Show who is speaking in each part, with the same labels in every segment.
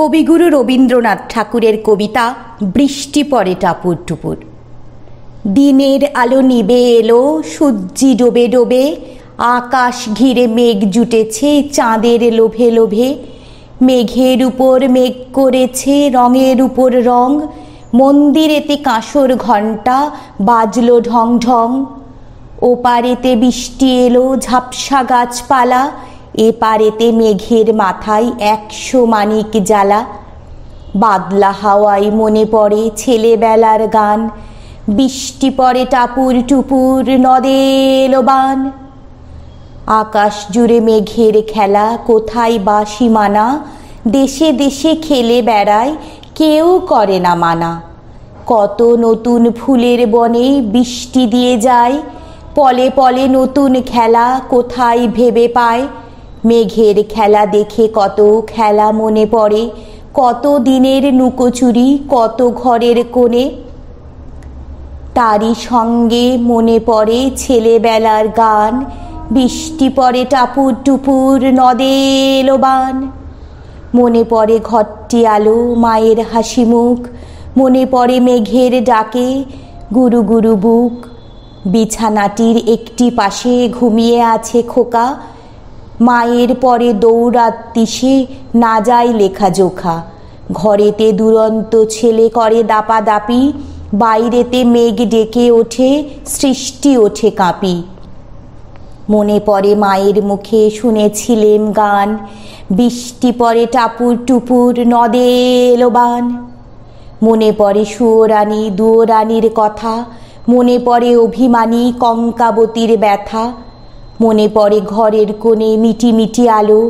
Speaker 1: কবিগুরু রবীন্দ্রনাথ ঠাকুরের কবিতা বৃষ্টি পড়ে টাপুর টুপুর। দিনের আলো নিবে এলো, সূর্যি ডোবে ডোবে, আকাশ ঘিরে মেঘ জুটেছে চাঁদের লোভে লোভে। মেঘের উপর মেঘ করেছে রঙের উপর রং, মন্দিরেতে কাঁসর ঘণ্টা বাজলো ঢং ঢং। ওপারেতে বৃষ্টি এলো ঝাপসা গাছপালা, এপারেতে মেঘের মাথায় 100 মানিক জ্বালা। বাদলা হাওয়ায় মনে পড়ে ছেলেবেলার গান, বৃষ্টি পড়ে টাপুর টুপুর নদে এলো বান। আকাশ জুড়ে মেঘের খেলা কোথায় বা সীমানা, দেশে দেশে খেলে বেড়ায় কেউ করে না মানা। কত নতুন ফুলের বনে বৃষ্টি দিয়ে যায়, পলে পলে নতুন খেলা কোথায় ভেবে পায়। মেঘের খেলা দেখে কত খেলা মনে পড়ে, কত দিনের লুকোচুরি কত ঘরের কোণে। তারই সঙ্গে মনে পড়ে ছেলেবেলার গান, বৃষ্টি পড়ে টাপুর টুপুর নদে এলো বান। মনে পড়ে ঘরটি আলো মায়ের হাসি মুখ, মনে পড়ে মেঘের ডাকে গুরু গুরু বুক। বিছানাটির একটি পাশে ঘুমিয়ে আছে খোকা, মায়ের পরে দৌড়াত্তি সে না যায় লেখা জোখা। ঘরেতে দুরন্ত ছেলে করে দাপাদাপি, বাইরেতে মেঘ ডেকে ওঠে সৃষ্টি ওঠে কাঁপি। মনে পড়ে মায়ের মুখে শুনেছিলেম গান, বৃষ্টি পড়ে টাপুর টুপুর নদে এলো বান। মনে পড়ে সুয়োরানী দুয়োরানীর কথা, মনে পড়ে অভিমানী কঙ্কাবতীর ব্যথা। মনে পড়ে ঘরের কোণে মিটি মিটি আলো,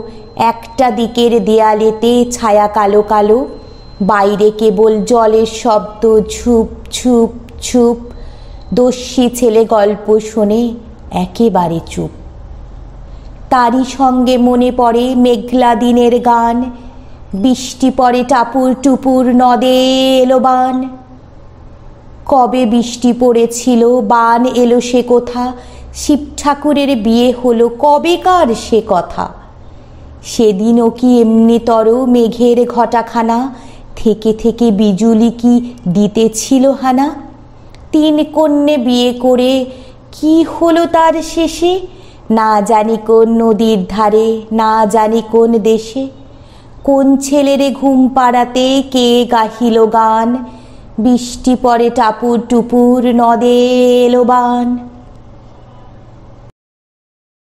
Speaker 1: একটা দিকের দেয়ালেতে ছায়া কালো কালো। বাইরে কেবল জলের শব্দ ঝুপ ঝুপ ঝুপ, দস্যি ছেলে গল্প শোনে একেবারে চুপ। তারই সঙ্গে মনে পড়ে মেঘলা দিনের গান, বৃষ্টি পড়ে টাপুর টুপুর নদে এলো বান। কবে বৃষ্টি পড়েছিল বান এলো সে কোথা, শিব ঠাকুরের বিয়ে হলো কবেকার সে কথা। সেদিনও কি এমনিতর মেঘের ঘটাখানা, থেকে থেকে বিজুলি কি দিতেছিল হানা। 3 কন্যে বিয়ে করে কি হলো তার শেষে, না জানি কোন নদীর ধারে না জানি কোন দেশে। কোন ছেলেরে ঘুম পাড়াতে কে গাহিল গান, বৃষ্টি পড়ে টাপুর টুপুর নদে এলো বান।